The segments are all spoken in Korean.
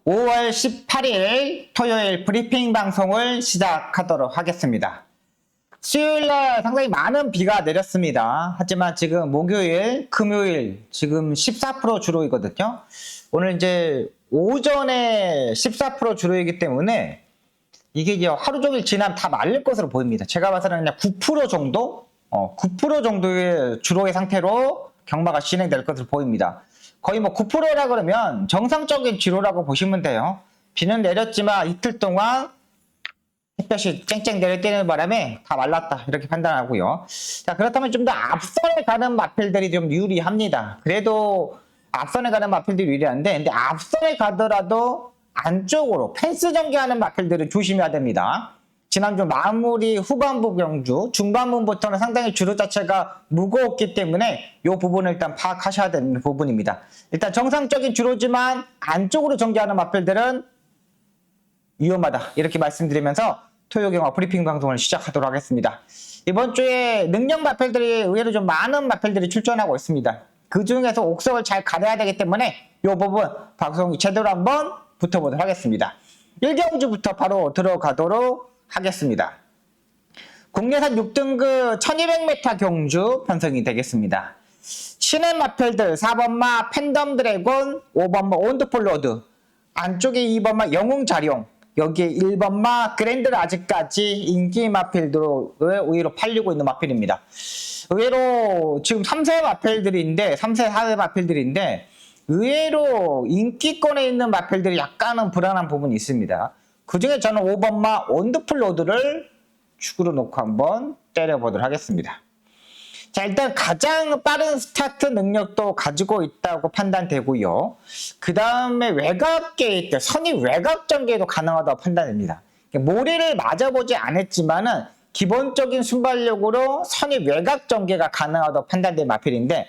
(5월 18일) 토요일 브리핑 방송을 시작하도록 하겠습니다. 수요일날 상당히 많은 비가 내렸습니다. 하지만 지금 목요일, 금요일 지금 14% 주로이거든요. 오늘 이제 오전에 14% 주로이기 때문에 이게 이제 하루 종일 지나면 다 말릴 것으로 보입니다. 제가 봐서는 그냥 9% 정도? 9% 정도의 주로의 상태로 경마가 진행될 것으로 보입니다. 거의 뭐 9%라 그러면 정상적인 주로라고 보시면 돼요. 비는 내렸지만 이틀 동안 햇볕이 쨍쨍 내려뛰는 바람에 다 말랐다 이렇게 판단하고요. 자, 그렇다면 좀 더 앞선에 가는 마필들이 좀 유리합니다. 그래도 앞선에 가는 마필들이 유리한데, 근데 앞선에 가더라도 안쪽으로 펜스 전개하는 마필들은 조심해야 됩니다. 지난주 마무리 후반부 경주, 중반부부터는 상당히 주로 자체가 무거웠기 때문에 이 부분을 일단 파악하셔야 되는 부분입니다. 일단 정상적인 주로지만 안쪽으로 전개하는 마필들은 위험하다 이렇게 말씀드리면서 토요일 경마 브리핑 방송을 시작하도록 하겠습니다. 이번 주에 능력 마필들이 의외로 좀 많은 마필들이 출전하고 있습니다. 그 중에서 옥석을 잘 가려야 되기 때문에 이 부분 방송이 제대로 한번 붙어보도록 하겠습니다. 1경주부터 바로 들어가도록 하겠습니다. 국내산 6등급 1200m 경주 편성이 되겠습니다. 신의 마필들 4번마 팬덤 드래곤, 5번마 온드풀 로드, 안쪽에 2번마 영웅자룡, 여기에 1번마 그랜드를 아직까지 인기 마필들로 의외로 팔리고 있는 마필입니다. 의외로 지금 3세 마필들인데 3세 4세 마필들인데 의외로 인기권에 있는 마필들이 약간은 불안한 부분이 있습니다. 그 중에 저는 5번마 온드풀 로드를 축으로 놓고 한번 때려보도록 하겠습니다. 자, 일단 가장 빠른 스타트 능력도 가지고 있다고 판단되고요. 그 다음에 외곽 게이트, 선이 외곽 전개도 가능하다고 판단됩니다. 모래를 맞아보지 않았지만은 기본적인 순발력으로 선이 외곽 전개가 가능하다고 판단된 마필인데,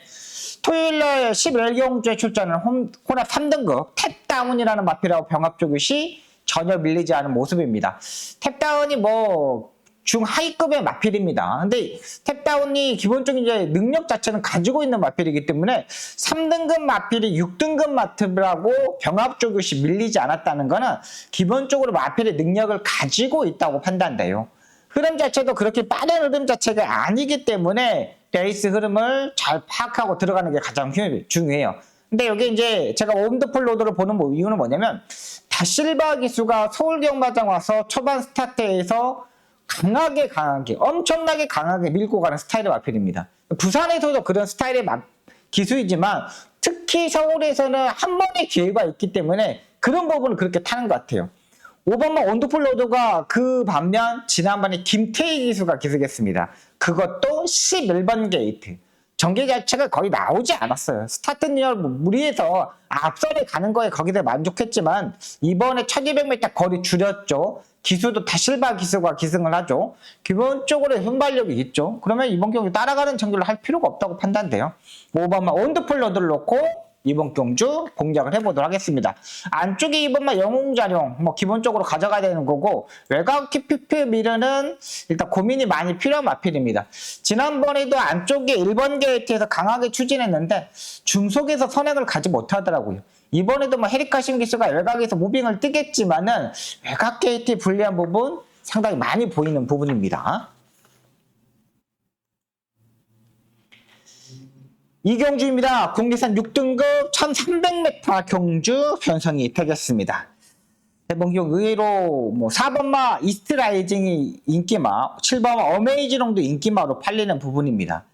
토요일날 11경주에 출전하는 혼합 3등급 탭다운이라는 마필하고 병합 조교시 전혀 밀리지 않은 모습입니다. 탭다운이 뭐 중하위급의 마필입니다. 근데 탭다운이 기본적인 이제 능력 자체는 가지고 있는 마필이기 때문에 3등급 마필이 6등급 마필하고 병합 조교시 밀리지 않았다는 거는 기본적으로 마필의 능력을 가지고 있다고 판단돼요. 흐름 자체도 그렇게 빠른 흐름 자체가 아니기 때문에 레이스 흐름을 잘 파악하고 들어가는 게 가장 중요해요. 근데 여기 이제 제가 온드풀 로드를 보는 이유는 뭐냐면, 다실바 기수가 서울경마장 와서 초반 스타트에서 강하게 엄청나게 강하게 밀고 가는 스타일의 마필입니다. 부산에서도 그런 스타일의 기수이지만 특히 서울에서는 한 번의 기회가 있기 때문에 그런 부분을 그렇게 타는 것 같아요. 5번만 온드풀 로드가 그 반면 지난번에 김태희 기수가 기수겠습니다. 그것도 11번 게이트. 전개 자체가 거의 나오지 않았어요. 스타트 리얼 무리해서 앞선에 가는 거에 거기서 만족했지만 이번에 1200m 거리 줄였죠. 기수도 다실바 기수가 기승을 하죠. 기본적으로 순발력이 있죠. 그러면 이번 경기 따라가는 전개를 할 필요가 없다고 판단돼요. 5번만 온드풀 로드를 놓고 이번 경주 공략을 해보도록 하겠습니다. 안쪽에 2번만 영웅자룡 뭐 기본적으로 가져가야 되는 거고, 외곽 키피피 미르는 일단 고민이 많이 필요한 마필입니다. 지난번에도 안쪽에 1번 게이트에서 강하게 추진했는데 중속에서 선행을 가지 못하더라고요. 이번에도 뭐 헤리카신 기수가 외곽에서 무빙을 뜨겠지만은 외곽 게이트에 불리한 부분 상당히 많이 보이는 부분입니다. 이 경주입니다. 국내산 6등급 1300m 경주 편성이 되겠습니다. 해본경 의외로 뭐 4번마 이스트라이징이 인기마, 7번마 어메이지롱도 인기마로 팔리는 부분입니다.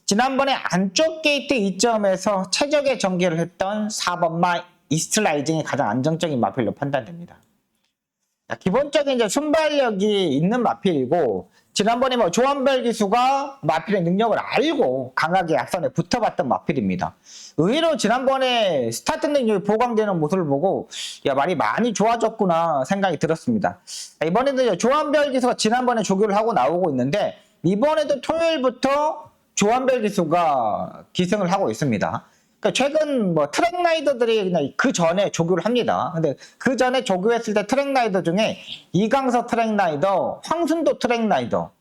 지난번에 안쪽 게이트 2점에서 최적의 전개를 했던 4번마 이스트라이징이 가장 안정적인 마필로 판단됩니다. 기본적인 이제 순발력이 있는 마필이고, 지난번에 뭐 조한별 기수가 마필의 능력을 알고 강하게 앞선에 붙어봤던 마필입니다. 의외로 지난번에 스타트 능력이 보강되는 모습을 보고 야, 말이 많이 좋아졌구나 생각이 들었습니다. 이번에도 조한별 기수가 지난번에 조교를 하고 나오고 있는데, 이번에도 토요일부터 조한별 기수가 기승을 하고 있습니다. 그러니까 최근 뭐 트랙라이더들이 그냥 그 전에 조교를 합니다. 근데 그 전에 조교했을 때 트랙라이더 중에 이강서 트랙라이더, 황순도 트랙라이더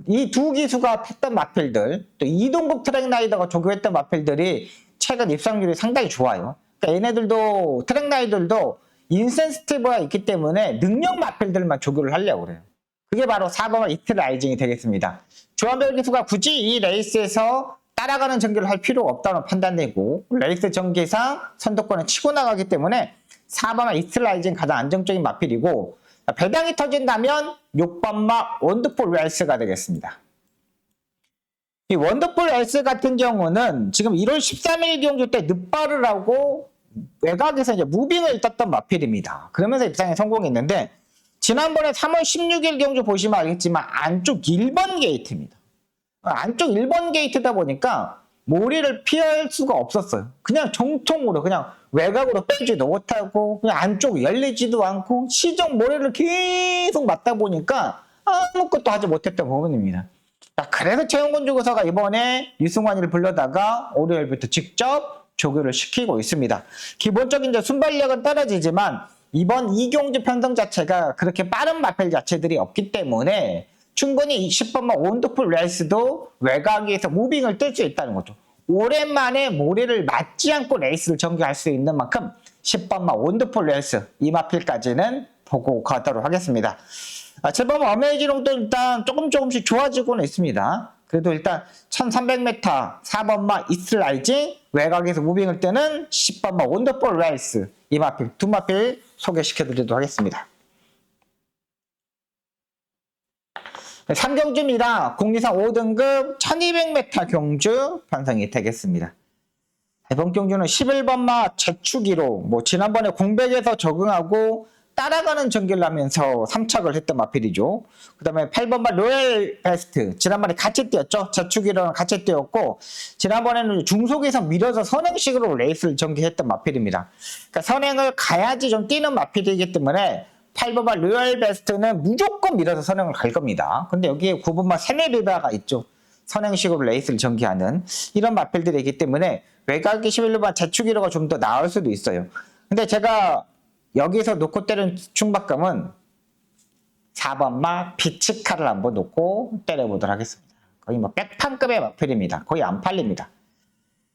이 두 기수가 탔던 마필들, 또 이동국 트랙라이더가 조교했던 마필들이 최근 입상률이 상당히 좋아요. 그러니까 얘네들도 트랙라이더들도 인센시티브가 있기 때문에 능력 마필들만 조교를 하려고 그래요. 그게 바로 4번화 이틀 라이징이 되겠습니다. 조한별 기수가 굳이 이 레이스에서 따라가는 전개를 할 필요가 없다는 판단되고 레이스 전개상 선두권을 치고 나가기 때문에 4번화 이틀 라이징 가장 안정적인 마필이고 배당이 터진다면 6번마 원더풀 웰스가 되겠습니다. 이 원더풀 웰스 같은 경우는 지금 1월 13일 경주 때 늑발을 하고 외곽에서 이제 무빙을 떴던 마필입니다. 그러면서 입상에 성공했는데 지난번에 3월 16일 경주 보시면 알겠지만 안쪽 1번 게이트입니다. 안쪽 1번 게이트다 보니까 모리를 피할 수가 없었어요. 그냥 정통으로 그냥 외곽으로 빼지도 못하고 그냥 안쪽 열리지도 않고 시정 모래를 계속 맞다 보니까 아무것도 하지 못했던 부분입니다. 자, 그래서 최영곤 조교사가 이번에 유승환이를 불러다가 월요일부터 직접 조교를 시키고 있습니다. 기본적인 이제 순발력은 떨어지지만 이번 이경주 편성 자체가 그렇게 빠른 마필 자체들이 없기 때문에 충분히 10번마 원더풀 레이스도 외곽에서 무빙을 뜰 수 있다는 거죠. 오랜만에 모래를 맞지 않고 레이스를 전개할 수 있는 만큼 10번마 원더풀 레이스 이 마필까지는 보고 가도록 하겠습니다. 7번마 어메이지롱도 일단 조금씩 좋아지고는 있습니다. 그래도 일단 1300m 4번마 이슬라이징 외곽에서 무빙을 때는 10번마 원더풀 레이스 이 마필 두 마필 소개시켜 드리도록 하겠습니다. 3경주입니다. 국리상 5등급 1200m 경주 편성이 되겠습니다. 이번 경주는 11번마 제추기로 지난번에 공백에서 적응하고 따라가는 전개를 하면서 3착을 했던 마필이죠. 그 다음에 8번마 로얄 베스트 지난번에 같이 뛰었죠. 제추기로는 같이 뛰었고 지난번에는 중속에서 밀어서 선행식으로 레이스를 전개했던 마필입니다. 그러니까 선행을 가야지 좀 뛰는 마필이기 때문에 8번마 로얄 베스트는 무조건 밀어서 선행을 갈 겁니다. 근데 여기에 9번마 세네비바가 있죠. 선행식으로 레이스를 전개하는 이런 마필들이기 때문에 외곽이 11번마 제추기로가 좀 더 나을 수도 있어요. 근데 제가 여기서 놓고 때린 충박감은 4번마 비치카를 한번 놓고 때려보도록 하겠습니다. 거의 백판급의 마필입니다. 거의 안 팔립니다.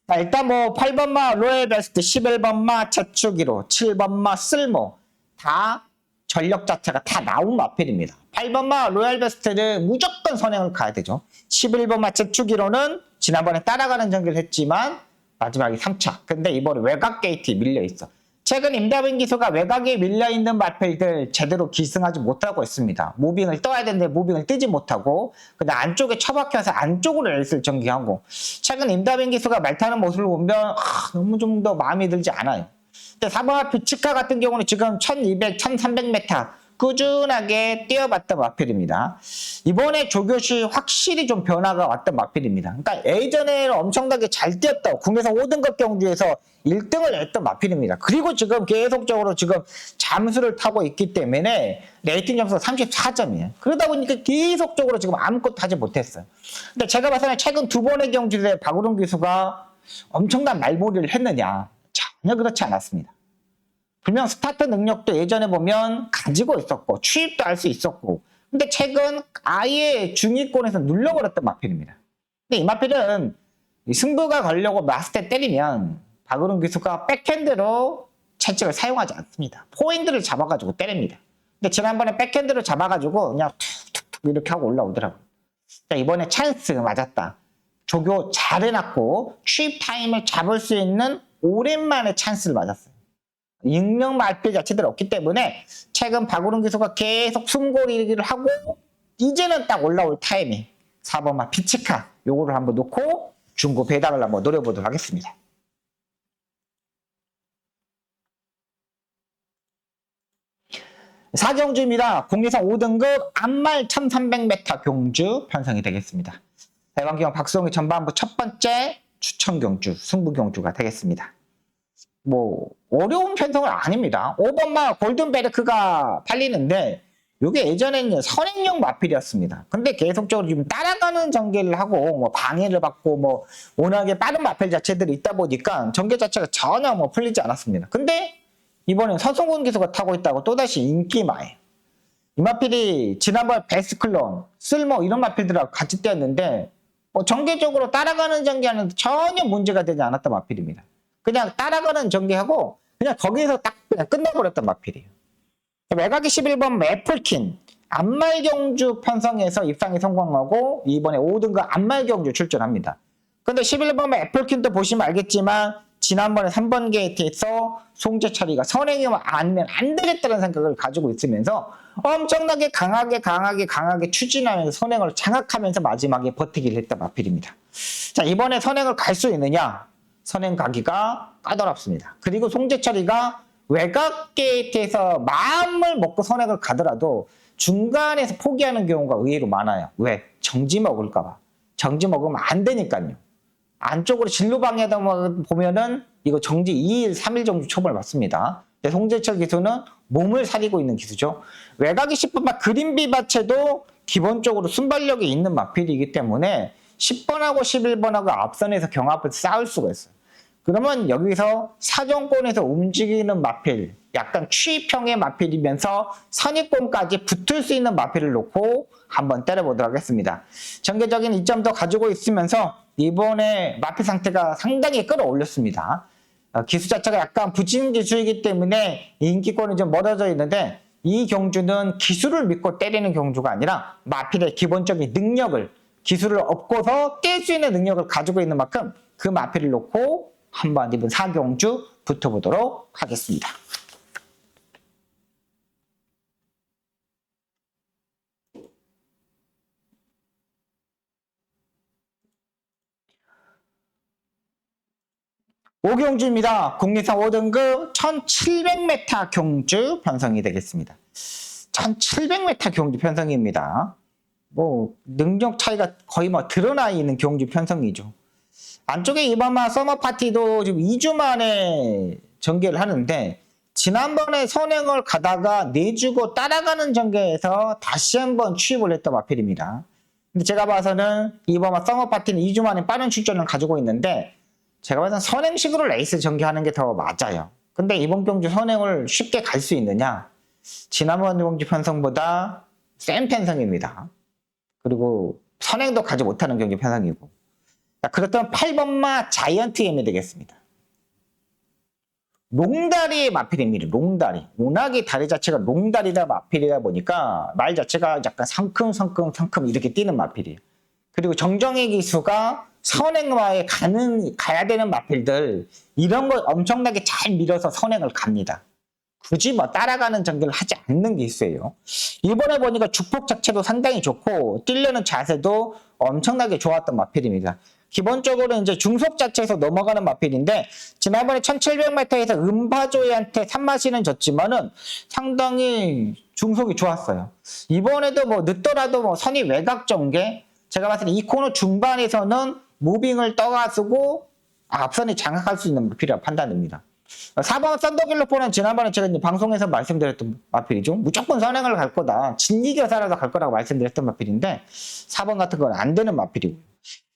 자, 일단 8번마 로얄 베스트, 11번마 제추기로, 7번마 쓸모 다 전력 자체가 다 나온 마필입니다. 8번마 로얄 베스트는 무조건 선행을 가야 되죠. 11번마 제추기로는 지난번에 따라가는 전개를 했지만 마지막에 3차. 근데 이번에 외곽 게이트에 밀려있어. 최근 임다빈 기수가 외곽에 밀려있는 마필들 제대로 기승하지 못하고 있습니다. 무빙을 떠야 되는데 무빙을 뜨지 못하고 근데 안쪽에 처박혀서 안쪽으로 레이스를 전개하고 최근 임다빈 기수가 말 타는 모습을 보면 너무 좀 더 마음에 들지 않아요. 근데 4번마 비치카 같은 경우는 지금 1200, 1300m 꾸준하게 뛰어봤던 마필입니다. 이번에 조교시 확실히 좀 변화가 왔던 마필입니다. 그러니까 예전에는 엄청나게 잘 뛰었다고 국내에서 5등급 경주에서 1등을 했던 마필입니다. 그리고 지금 계속적으로 지금 잠수를 타고 있기 때문에 레이팅 점수가 34점이에요. 그러다 보니까 계속적으로 지금 아무것도 하지 못했어요. 근데 제가 봤을 때 최근 두 번의 경주에 박우름 기수가 엄청난 말몰이를 했느냐? 전혀 그렇지 않았습니다. 분명 스타트 능력도 예전에 보면 가지고 있었고 추입도 할 수 있었고 근데 최근 아예 중위권에서 눌러버렸던 마필입니다. 근데 이 마필은 승부가 걸려고 마스터 때리면 박우름 기수가 백핸드로 채찍을 사용하지 않습니다. 포핸드를 잡아가지고 때립니다. 근데 지난번에 백핸드로 잡아가지고 그냥 툭툭툭 이렇게 하고 올라오더라고요. 이번에 찬스 맞았다. 조교 잘 해놨고 추입 타임을 잡을 수 있는 오랜만에 찬스를 맞았어요. 익명 말필 자체들이 없기 때문에 최근 박우름 기수가 계속 숨고리기를 하고 이제는 딱 올라올 타이밍 4번마 비치카 요거를 한번 놓고 중고 배당을 한번 노려보도록 하겠습니다. 사경주입니다. 국리상 5등급 안말 1300m 경주 편성이 되겠습니다. 대방기왕 박수홍이 전반부 첫 번째 추천 경주, 승부 경주가 되겠습니다. 어려운 편성은 아닙니다. 5번마 골든베르크가 팔리는데 요게 예전에는 선행용 마필이었습니다. 근데 계속적으로 지금 따라가는 전개를 하고 뭐 방해를 받고 뭐 워낙에 빠른 마필 자체들이 있다 보니까 전개 자체가 전혀 뭐 풀리지 않았습니다. 근데 이번엔 서성군 기수가 타고 있다고 또다시 인기마예요. 이 마필이 지난번 베스클론, 쓸모 이런 마필들하고 같이 뛰었는데 뭐 전개적으로 따라가는 전개하는데 전혀 문제가 되지 않았던 마필입니다. 그냥 따라가는 전개하고 그냥 거기에서 딱 그냥 끝나버렸던 마필이에요. 외곽이 11번 애플킨 안말경주 편성에서 입상에 성공하고 이번에 5등급 안말경주 출전합니다. 근데 11번 애플킨도 보시면 알겠지만 지난번에 3번 게이트에서 송재철이가 선행이면 아니면 안 되겠다는 생각을 가지고 있으면서 엄청나게 강하게 추진하면서 선행을 장악하면서 마지막에 버티기를 했던 마필입니다. 자, 이번에 선행을 갈 수 있느냐? 선행 가기가 까다롭습니다. 그리고 송재철이가 외곽 게이트에서 마음을 먹고 선행을 가더라도 중간에서 포기하는 경우가 의외로 많아요. 왜? 정지 먹을까봐. 정지 먹으면 안 되니까요. 안쪽으로 진로 방해하다 보면은 이거 정지 2일, 3일 정도 처벌 받습니다. 송재철 기수는 몸을 사리고 있는 기수죠. 외곽이 10번 그린비 바체도 기본적으로 순발력이 있는 마필이기 때문에 10번하고 11번하고 앞선에서 경합을 쌓을 수가 있어요. 그러면 여기서 사정권에서 움직이는 마필, 약간 취입형의 마필이면서 선입권까지 붙을 수 있는 마필을 놓고 한번 때려보도록 하겠습니다. 전개적인 이점도 가지고 있으면서 이번에 마필 상태가 상당히 끌어올렸습니다. 기수 자체가 약간 부진 기수이기 때문에 인기권이 좀 멀어져 있는데 이 경주는 기수를 믿고 때리는 경주가 아니라 마필의 기본적인 능력을 기수를 업고서 깰 수 있는 능력을 가지고 있는 만큼 그 마필을 놓고 한번 이번 4경주 붙어보도록 하겠습니다. 오경주입니다. 국리상 5등급 1700m 경주 편성이 되겠습니다. 1700m 경주 편성입니다. 뭐 능력 차이가 거의 뭐 드러나 있는 경주 편성이죠. 안쪽에 이번만 서머 파티도 지금 2주 만에 전개를 하는데 지난번에 선행을 가다가 내주고 따라가는 전개에서 다시 한번 취입을 했던 마필입니다. 근데 제가 봐서는 이번만 서머 파티는 2주 만에 빠른 출전을 가지고 있는데 제가 봐서는 선행식으로 레이스 전개하는 게 더 맞아요. 근데 이번 경주 선행을 쉽게 갈 수 있느냐? 지난번 경주 편성보다 센 편성입니다. 그리고 선행도 가지 못하는 경주 편성이고. 그렇다면 8번마 자이언트 M이 되겠습니다. 롱다리의 마필입니다. 롱다리. 워낙에 다리 자체가 롱다리다 마필이다 보니까 말 자체가 약간 상큼 이렇게 뛰는 마필이에요. 그리고 정정의 기수가 선행마에 가야 되는 마필들 이런 걸 엄청나게 잘 밀어서 선행을 갑니다. 굳이 뭐 따라가는 전개를 하지 않는 기수예요. 이번에 보니까 주폭 자체도 상당히 좋고 뛰려는 자세도 엄청나게 좋았던 마필입니다. 기본적으로 이제 중속 자체에서 넘어가는 마필인데 지난번에 1700m에서 은바조이한테 3마시는 졌지만은 상당히 중속이 좋았어요. 이번에도 뭐 늦더라도 뭐 선이 외곽 전개 제가 봤을 때 이 코너 중반에서는 무빙을 떠가지고 앞선이 장악할 수 있는 마필이라고 판단됩니다. 4번 썬더길로포는 지난번에 제가 이제 방송에서 말씀드렸던 마필이죠. 무조건 선행을 갈 거다. 진리겨서라도 갈 거라고 말씀드렸던 마필인데 4번 같은 건 안 되는 마필이고요.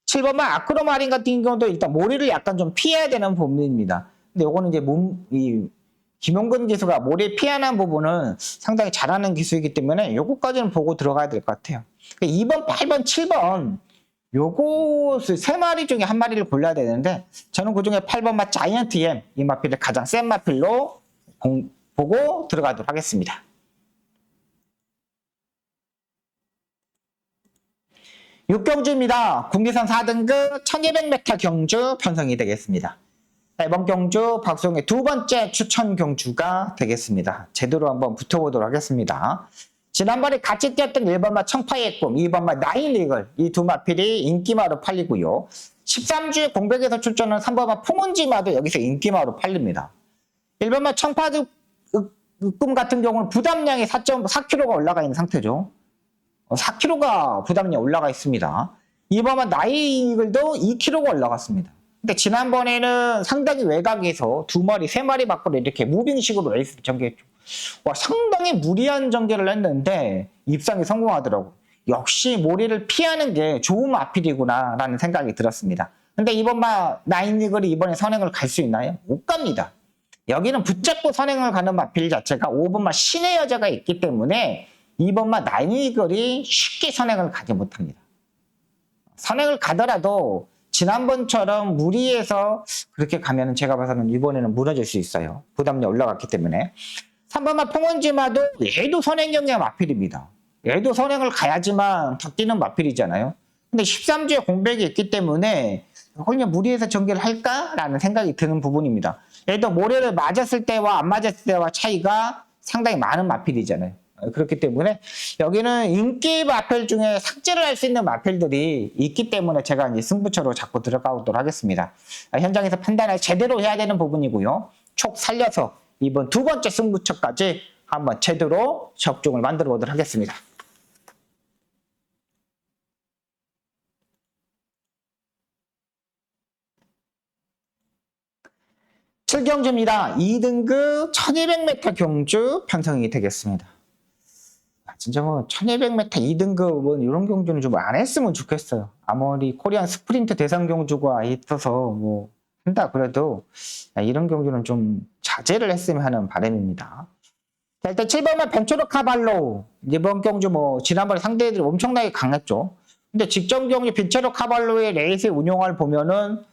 7번만 아크로마린 같은 경우도 일단 모리를 약간 좀 피해야 되는 부분입니다. 근데 요거는 이제 김용근 기수가 모리 피하는 부분은 상당히 잘하는 기수이기 때문에 요거까지는 보고 들어가야 될 것 같아요. 2번, 8번, 7번 요거 세 마리 중에 한 마리를 골라야 되는데 저는 그중에 8번마 자이언트 M 이 마필을 가장 센 마필로 보고 들어가도록 하겠습니다. 6경주입니다. 국리선 4등급 1200m 경주 편성이 되겠습니다. 이번 경주 박수홍의 두 번째 추천 경주가 되겠습니다. 제대로 한번 붙어보도록 하겠습니다. 지난번에 같이 뛰었던 1번마 청파의 꿈, 2번마 나인리글 이 두 마필이 인기마로 팔리고요. 13주에 공백에서 출전한 3번마 풍운지마도 여기서 인기마로 팔립니다. 1번마 청파의 꿈 같은 경우는 부담량이 4.4kg가 올라가 있는 상태죠. 4kg가 부담량이 올라가 있습니다. 2번마 나인리글도 2kg가 올라갔습니다. 근데 지난번에는 상당히 외곽에서 2마리, 3마리 밖으로 이렇게 무빙식으로 레이스를 전개했죠. 상당히 무리한 전개를 했는데 입상에 성공하더라고. 역시 모래를 피하는 게 좋은 마필이구나 라는 생각이 들었습니다. 근데 이번 나인이글이 이번에 선행을 갈 수 있나요? 못 갑니다. 여기는 붙잡고 선행을 가는 마필 자체가 5번마 신의 여자가 있기 때문에 2번마 나인이글이 쉽게 선행을 가지 못합니다. 선행을 가더라도 지난번처럼 무리해서 그렇게 가면 제가 봐서는 이번에는 무너질 수 있어요. 부담이 올라갔기 때문에. 3번마 풍원지마도 얘도 선행 경기가 마필입니다. 얘도 선행을 가야지만 더 뛰는 마필이잖아요. 근데 13주에 공백이 있기 때문에 그냥 무리해서 전개를 할까라는 생각이 드는 부분입니다. 얘도 모래를 맞았을 때와 안 맞았을 때와 차이가 상당히 많은 마필이잖아요. 그렇기 때문에 여기는 인기 마필 중에 삭제를 할 수 있는 마필들이 있기 때문에 제가 이제 승부처로 자꾸 들어가도록 하겠습니다. 현장에서 판단을 제대로 해야 되는 부분이고요. 촉 살려서 이번 두 번째 승부처까지 한번 제대로 적중을 만들어 보도록 하겠습니다. 7경주입니다. 2등급 1200m 경주 편성이 되겠습니다. 진짜 뭐 1200m 2등급은 이런 경주는 좀 안 했으면 좋겠어요. 아무리 코리안 스프린트 대상 경주가 있어서 뭐 한다 그래도 이런 경주는 좀 자제를 했으면 하는 바람입니다. 자, 일단 7번만 벤처로 카발로 이번 경주 뭐 지난번에 상대들이 엄청나게 강했죠. 근데 직전 경주 벤처로 카발로의 레이스 운영을 보면은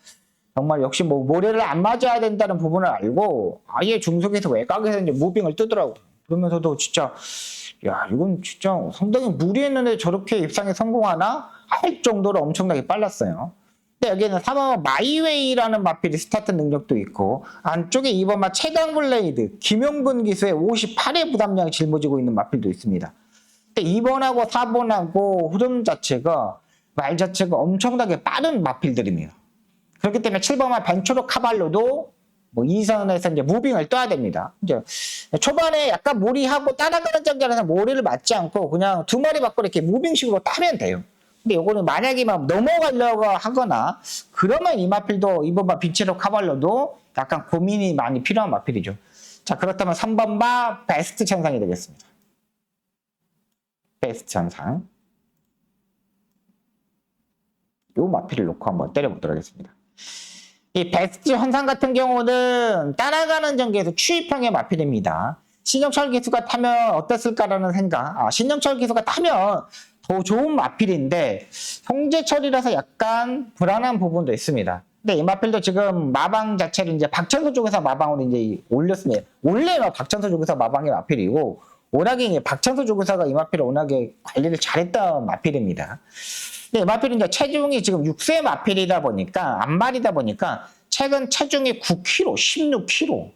정말 역시 뭐 모래를 안 맞아야 된다는 부분을 알고 아예 중속에서 외곽에서 이제 무빙을 뜨더라고. 그러면서도 진짜 야 이건 진짜 상당히 무리했는데 저렇게 입상에 성공하나 할 정도로 엄청나게 빨랐어요. 근데 여기는 3번 마이웨이라는 마필이 스타트 능력도 있고 안쪽에 2번 최강블레이드 김용근 기수의 58의 부담량이 짊어지고 있는 마필도 있습니다. 근데 2번하고 4번하고 흐름 자체가 말 자체가 엄청나게 빠른 마필들입니다. 그렇기 때문에 7번만 벤초로 카발로도 뭐 2선에서 이제 무빙을 떠야 됩니다. 이제 초반에 약간 무리하고 따라가는 전개라서 모래를 맞지 않고 그냥 두 마리 밖으로 이렇게 무빙식으로 따면 돼요. 근데 요거는 만약에 막 넘어가려고 하거나 그러면 이 마필도 2번만 벤초로 카발로도 약간 고민이 많이 필요한 마필이죠. 자, 그렇다면 3번만 베스트 천상이 되겠습니다. 베스트 천상. 요 마필을 놓고 한번 때려보도록 하겠습니다. 이 베스트 현상 같은 경우는 따라가는 전개에서 추입형의 마필입니다. 신영철 기수가 타면 어땠을까라는 생각. 신영철 기수가 타면 더 좋은 마필인데 형제철이라서 약간 불안한 부분도 있습니다. 근데 이 마필도 지금 마방 자체를 이제 박찬수 쪽에서 마방으로 이제 올렸습니다. 원래 박찬수 쪽에서 마방의 마필이고 워낙에 이제 박찬수 쪽에서가 이 마필을 워낙에 관리를 잘했던 마필입니다. 네, 마필은 이제 체중이 지금 6세 마필이다 보니까, 안말이다 보니까, 최근 체중이 9kg, 16kg.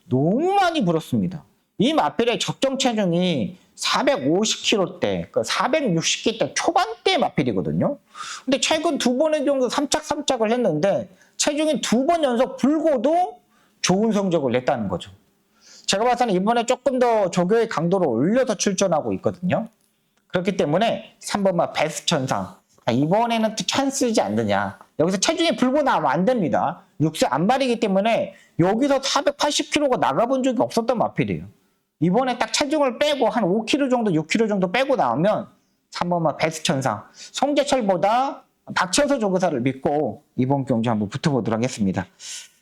너무 많이 불었습니다. 이 마필의 적정 체중이 450kg대, 460kg대 초반대 마필이거든요. 근데 최근 두 번의 정도 3착3착을 했는데, 체중이 두 번 연속 불고도 좋은 성적을 냈다는 거죠. 제가 봐서는 이번에 조금 더 조교의 강도를 올려서 출전하고 있거든요. 그렇기 때문에 3번만 베스트 천상. 이번에는 또 찬스지 않느냐. 여기서 체중이 불고 나오면 안 됩니다. 6세 안발이기 때문에 여기서 480kg가 나가본 적이 없었던 마필이에요. 이번에 딱 체중을 빼고 한 5kg 정도, 6kg 정도 빼고 나오면 3번만 베스트 천상. 송재철보다 박찬서 조교사를 믿고 이번 경주 한번 붙어보도록 하겠습니다.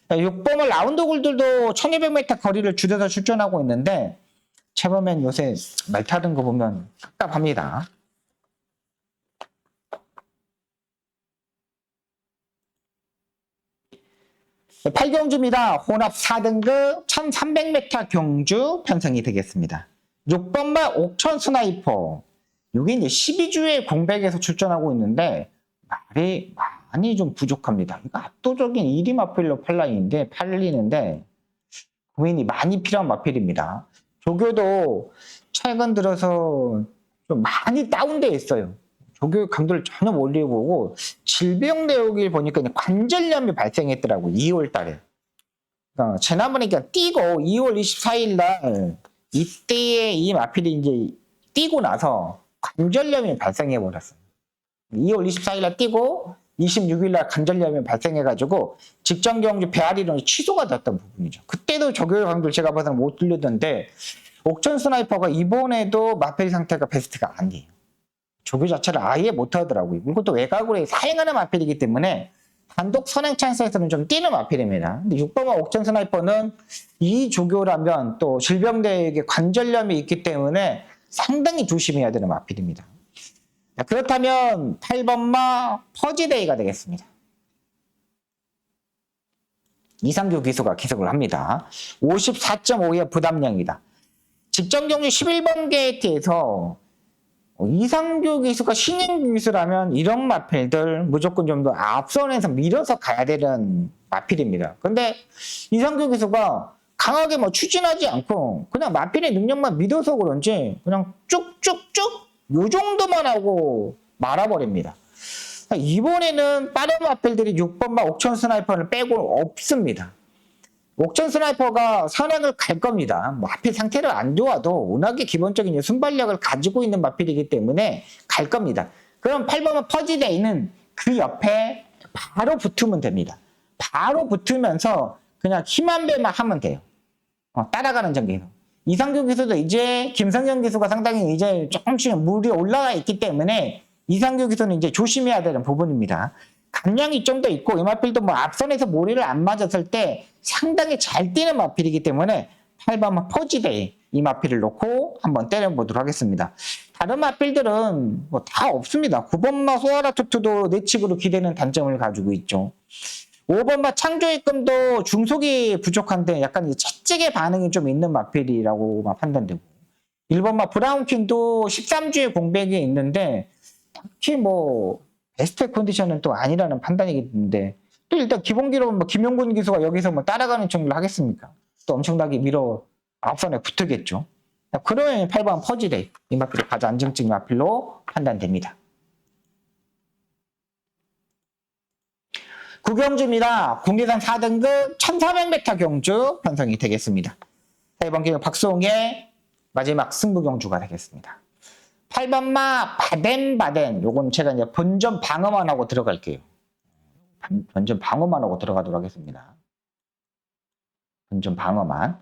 6번은 라운드 굴들도 1200m 거리를 줄여서 출전하고 있는데 최범엔 요새 말 타는 거 보면 답답합니다. 8경주입니다. 혼합 4등급 1300m 경주 편성이 되겠습니다. 6번마 옥천 스나이퍼. 이게 이제 12주의 공백에서 출전하고 있는데 말이 많이 좀 부족합니다. 이거 압도적인 1위 마필로 팔리는데 고민이 많이 필요한 마필입니다. 조교도 최근 들어서 좀 많이 다운되어 있어요. 조교 강도를 전혀 못 올려보고 질병 내역을 보니까 관절염이 발생했더라고 2월 달에. 지난번에 그냥 뛰고 2월 24일 날 이때에 이 마필이 이제 뛰고 나서 관절염이 발생해 버렸어요. 2월 24일 날 뛰고 26일 날 관절염이 발생해가지고 직전 경주 배아리론이 취소가 됐던 부분이죠. 그때도 조교 강도를 제가 봐서는 못 돌렸는데 옥천 스나이퍼가 이번에도 마필 상태가 베스트가 아니에요. 조교 자체를 아예 못하더라고요. 이것도 외곽으로 사행하는 마필이기 때문에 단독 선행 찬스에서는 좀 뛰는 마필입니다. 근데 6번마 옥천 스나이퍼는 이 조교라면 또 질병대에게 관절염이 있기 때문에 상당히 조심해야 되는 마필입니다. 자, 그렇다면 8번마 퍼지데이가 되겠습니다. 이상규 기수가 기석을 합니다. 54.5의 부담량이다. 직전 경주 11번 게이트에서 이상규 기수가 신인 기수라면 이런 마필들 무조건 좀 더 앞선에서 밀어서 가야 되는 마필입니다. 근데 이상규 기수가 강하게 뭐 추진하지 않고 그냥 마필의 능력만 믿어서 그런지 그냥 쭉쭉쭉 요 정도만 하고 말아버립니다. 이번에는 빠른 마필들이 6번마 옥천 스나이퍼를 빼고 없습니다. 옥천 스나이퍼가 선행을 갈 겁니다. 마필 상태를 안 좋아도 워낙에 기본적인 순발력을 가지고 있는 마필이기 때문에 갈 겁니다. 그럼 8번마 퍼지데이는 그 옆에 바로 붙으면 됩니다. 바로 붙으면서 그냥 힘한 배만 하면 돼요. 따라가는 전개에서. 이상규 기수도 이제 김성현 기수가 상당히 이제 조금씩 물이 올라가 있기 때문에 이상규 기수는 이제 조심해야 되는 부분입니다. 감량이 좀 더 있고 이 마필도 뭐 앞선에서 모리를 안 맞았을 때 상당히 잘 뛰는 마필이기 때문에 8번마 퍼지데이 이 마필을 놓고 한번 때려보도록 하겠습니다. 다른 마필들은 뭐 다 없습니다. 9번마 소아라 투투도 내측으로 기대는 단점을 가지고 있죠. 5번마 창조입금도 중속이 부족한데 약간 채찍의 반응이 좀 있는 마필이라고 판단되고 1번마 브라운킹도 13주의 공백이 있는데 딱히 뭐 베스트 컨디션은 또 아니라는 판단이기 때문에 또 일단 기본기로 뭐 김용군 기수가 여기서 뭐 따라가는 정도를 하겠습니까? 또 엄청나게 밀어 앞선에 붙으겠죠. 그러면 8번 퍼지데이 이 마필이 가장 안정적인 마필로 판단됩니다. 구경주입니다. 국내산 4등급 1400m 경주 편성이 되겠습니다. 이번 경우 박수홍의 마지막 승부 경주가 되겠습니다. 8번마 바덴바덴 요건 제가 이제 본전 방어만 하고 들어갈게요. 본전 방어만 하고 들어가도록 하겠습니다. 본전 방어만.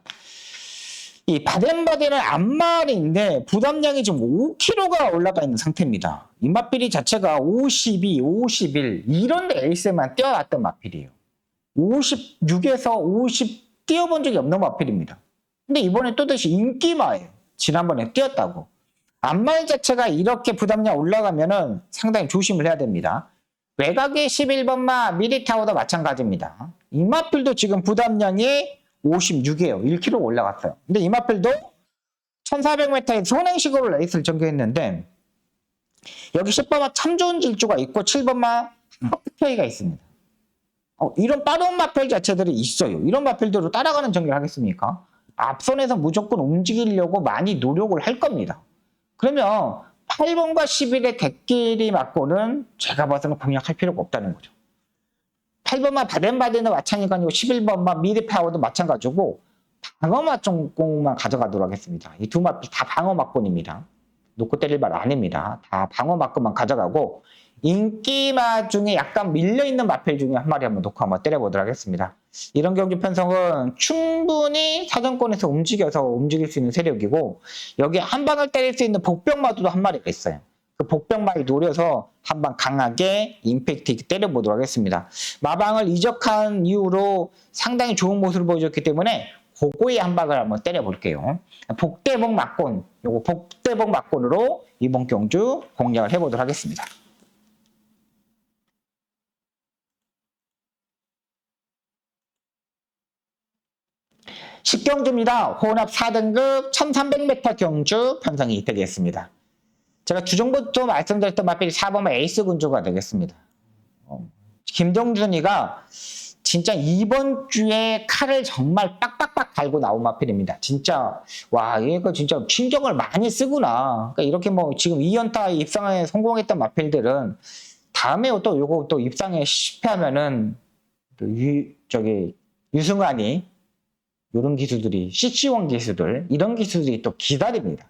이 바덴바덴은 앞말인데 부담량이 지금 5kg가 올라가 있는 상태입니다. 이 마필이 자체가 52, 51 이런 레이스에만 뛰어왔던 마필이에요. 56에서 50 뛰어본 적이 없는 마필입니다. 근데 이번에 또다시 인기마예요. 지난번에 뛰었다고. 앞말 자체가 이렇게 부담량 올라가면은 상당히 조심을 해야 됩니다. 외곽의 11번마 미리타워도 마찬가지입니다. 이 마필도 지금 부담량이 56이에요. 1kg 올라갔어요. 근데 이 마필도 1400m에 선행식으로 레이스를 전개했는데 여기 10번마 참 좋은 질주가 있고 7번마 하프케이가 있습니다. 이런 빠른 마필 자체들이 있어요. 이런 마필들로 따라가는 전개를 하겠습니까? 앞선에서 무조건 움직이려고 많이 노력을 할 겁니다. 그러면 8번과 11의 객끼리 맞고는 제가 봐서는 공략할 필요가 없다는 거죠. 8번만 바덴바덴도 마찬가지고 11번만 미드파워도 마찬가지고 방어 맞종공만 가져가도록 하겠습니다. 이 두 마필 다 방어 맞곤입니다. 놓고 때릴 말 아닙니다. 다 방어 맞곤만 가져가고 인기마 중에 약간 밀려있는 마필 중에 한 마리 한번 놓고 한번 때려보도록 하겠습니다. 이런 경주 편성은 충분히 사정권에서 움직일 수 있는 세력이고 여기 한 방을 때릴 수 있는 복병마도 한 마리가 있어요. 그 복병마를 노려서 한 방 강하게 임팩트 있게 때려보도록 하겠습니다. 마방을 이적한 이후로 상당히 좋은 모습을 보여줬기 때문에 그거에 한 방을 한번 때려볼게요. 복대복 막곤, 요거 복대복 막곤으로 이번 경주 공략을 해보도록 하겠습니다. 식경주입니다. 혼합 4등급 1300m 경주 편성이 되겠습니다. 제가 주정부터 말씀드렸던 마필이 4번마 에이스 군주가 되겠습니다. 김동준이가 진짜 이번 주에 칼을 정말 빡빡빡 갈고 나온 마필입니다. 진짜 와 얘가 진짜 신경을 많이 쓰구나. 그러니까 이렇게 뭐 지금 2연타 입상에 성공했던 마필들은 다음에 또 요거 또 입상에 실패하면은 유승환이 이런 기술들이 CC1 기술들 이런 기술들이 또 기다립니다.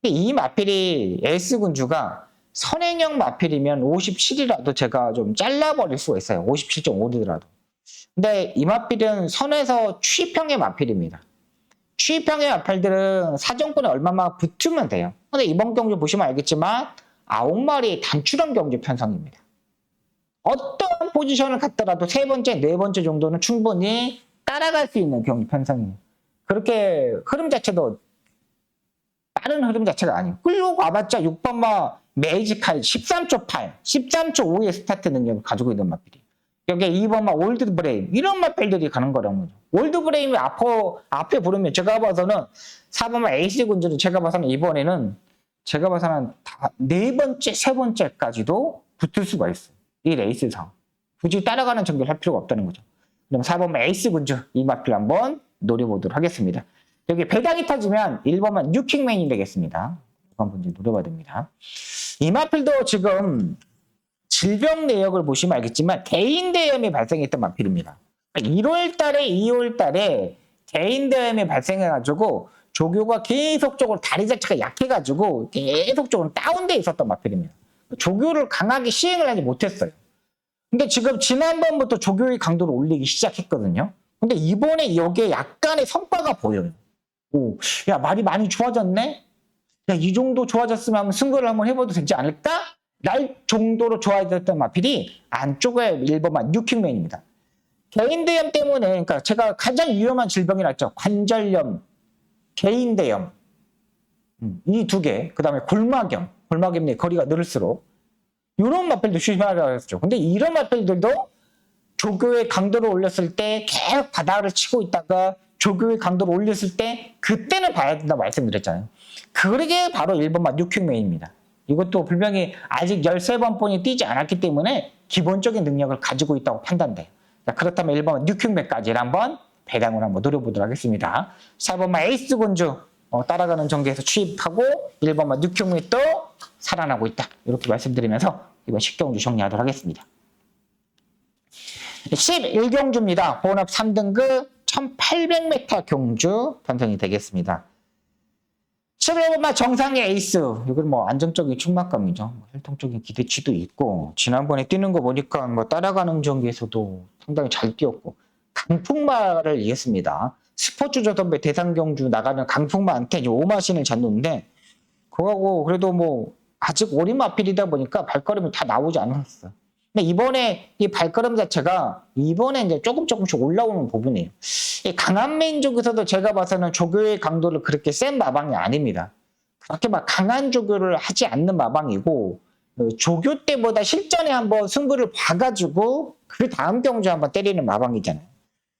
이 마필이 에이스 군주가 선행형 마필이면 57이라도 제가 좀 잘라버릴 수가 있어요. 57.5이더라도. 근데 이 마필은 선에서 취입형의 마필입니다. 추입형의 마필들은 사정권에 얼마만 붙으면 돼요. 근데 이번 경주 보시면 알겠지만 9마리의 단출형 경주 편성입니다. 어떤 포지션을 갖더라도 세 번째, 네 번째 정도는 충분히 따라갈 수 있는 경주 편성이에요. 그렇게 흐름 자체도 빠른 흐름 자체가 아니에요. 끌고 가봤자 6번마 메이지 카이 13초 8, 13초 5의 스타트 능력을 가지고 있는 마필이에요. 여기에 2번마 올드 브레임 이런 마필들이 가는 거라는 거죠. 올드 브레임이 앞에 부르면 제가 봐서는 4번마 에이스 군주는 제가 봐서는 이번에는 제가 봐서는 다 네 번째, 세 번째까지도 붙을 수가 있어요. 이 레이스상. 굳이 따라가는 전개를 할 필요가 없다는 거죠. 그럼 4번만 에이스 군주 이 마필 한번 노려보도록 하겠습니다. 여기 배당이 터지면 1번만 뉴킹맨이 되겠습니다. 이번 문제 노려봐야 됩니다. 이 마필도 지금 질병 내역을 보시면 알겠지만 대인대염이 발생했던 마필입니다. 1월 달에 2월 달에 대인대염이 발생해가지고 조교가 계속적으로 다리 자체가 약해가지고 계속적으로 다운돼 있었던 마필입니다. 조교를 강하게 시행을 하지 못했어요. 근데 지금 지난번부터 조교의 강도를 올리기 시작했거든요. 근데 이번에 여기에 약간의 성과가 보여요. 오, 야, 말이 많이 좋아졌네? 야, 이 정도 좋아졌으면 한번 승부를 한번 해봐도 되지 않을까? 날 정도로 좋아졌던 마필이 안쪽에 1번만 뉴킹맨입니다. 개인대염 때문에, 그러니까 제가 가장 위험한 질병이라 했죠. 관절염, 개인대염. 이 두 개, 그 다음에 골막염. 골막염 내 거리가 늘을수록 이런 마필도 조심하라고 했죠. 근데 이런 마필들도 조교의 강도를 올렸을 때 계속 바닥을 치고 있다가 조교의 강도를 올렸을 때 그때는 봐야 된다고 말씀드렸잖아요. 그게 바로 1번만 뉴킹맨입니다. 이것도 분명히 아직 13번 본이 뛰지 않았기 때문에 기본적인 능력을 가지고 있다고 판단돼요. 자, 그렇다면 1번만 뉴킹맨까지를 한번 배당을 한번 노려보도록 하겠습니다. 4번만 에이스 군주 따라가는 전개에서 취입하고 1번만 뉴킹맨 또 살아나고 있다. 이렇게 말씀드리면서 이번 10경주 정리하도록 하겠습니다. 11경주입니다. 본업 3등급 1800m 경주 편성이 되겠습니다. 11번만 정상의 에이스. 이건 뭐 안정적인 충막감이죠. 혈통적인 기대치도 있고 지난번에 뛰는 거 보니까 뭐 따라가는 경기에서도 상당히 잘 뛰었고 강풍마를 이겼습니다. 스포츠 조선배 대상 경주 나가면 강풍마한테 5마신을 잡는데 그거하고 그래도 뭐 아직 어린 마필이다 보니까 발걸음이 다 나오지 않았어요. 근데 이번에 이 발걸음 자체가 이번에 이제 조금씩 올라오는 부분이에요. 이 강한 쪽에서도 제가 봐서는 조교의 강도를 그렇게 센 마방이 아닙니다. 그렇게 막 강한 조교를 하지 않는 마방이고 조교 때보다 실전에 한번 승부를 봐가지고 그 다음 경주에 한번 때리는 마방이잖아요.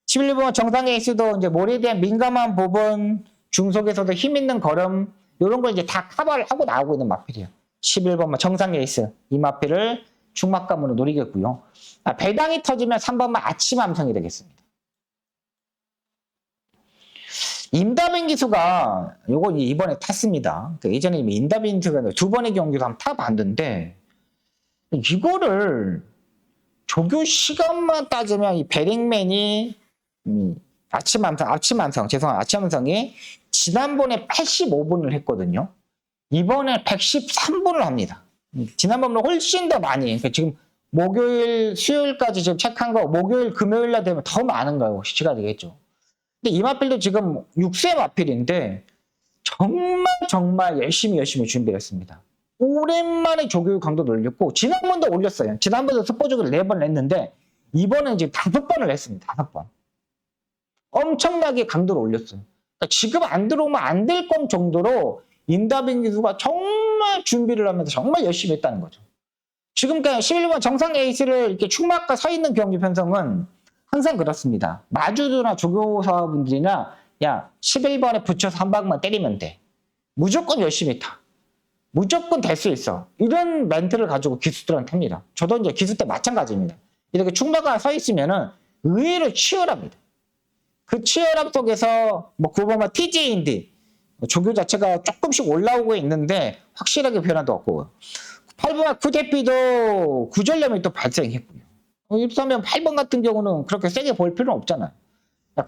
11번 정상의 에이스도 이제 몰에 대한 민감한 부분, 중속에서도 힘 있는 걸음 이런 걸 이제 다 커버를 하고 나오고 있는 마필이에요. 11번만 정상의 에이스 이 마필을 충막감으로 노리겠고요. 배당이 터지면 3번만 아침 함성이 되겠습니다. 임다빈 기수가 요거 이번에 탔습니다. 예전에 임다빈 기수가 두 번의 경기도 한번 타봤는데 이거를 조교 시간만 따지면 이 베링맨이 아침 함성이 지난번에 85분을 했거든요. 이번에 113분을 합니다. 지난번보다 훨씬 더 많이. 그러니까 지금 목요일, 수요일까지 지금 체크한 거 목요일, 금요일 날 되면 더 많은 거예요. 시가 되겠죠. 근데 이 마필도 지금 6세 마필인데 정말 열심히 준비를 했습니다. 오랜만에 조교육 강도를 올렸고 지난번도 올렸어요. 지난번도 스포츠를 4번을 했는데 이번엔 지금 5번을 했습니다. 5번. 엄청나게 강도를 올렸어요. 그러니까 지금 안 들어오면 안 될 건 정도로 임다빈 기수가 정말 준비를 하면서 정말 열심히 했다는 거죠. 지금 11번 정상 에이스를 이렇게 충막과 서 있는 경기 편성은 항상 그렇습니다. 마주두나 조교사분들이나 야 11번에 붙여서 한 방만 때리면 돼. 무조건 열심히 타. 무조건 될 수 있어. 이런 멘트를 가지고 기수들한테 합니다. 저도 이제 기수 때 마찬가지입니다. 이렇게 충막과 서 있으면은 의외로 치열합니다. 그 치열함 속에서 뭐 9번만 TJ인데 조교 자체가 조금씩 올라오고 있는데 확실하게 변화도 없고 8번만 구대피도 구전염이 또 발생했고요. 입사면 8번 같은 경우는 그렇게 세게 볼 필요는 없잖아요.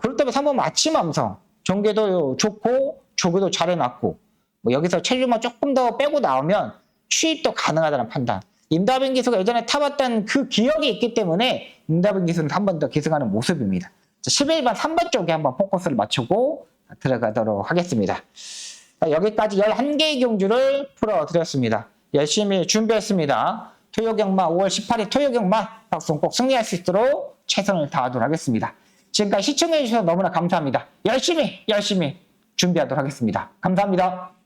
그럴 때면 3번 아침 함성 전개도 좋고 조교도 잘 해놨고 뭐 여기서 체중만 조금 더 빼고 나오면 취입도 가능하다는 판단. 임다빈 기수가 예전에 타봤던 그 기억이 있기 때문에 임다빈 기수는 한 번 더 기승하는 모습입니다. 11번 3번 쪽에 한번 포커스를 맞추고 들어가도록 하겠습니다. 여기까지 11개의 경주를 풀어드렸습니다. 열심히 준비했습니다. 토요경마 5월 18일 토요경마 방송 꼭 승리할 수 있도록 최선을 다하도록 하겠습니다. 지금까지 시청해주셔서 너무나 감사합니다. 열심히 준비하도록 하겠습니다. 감사합니다.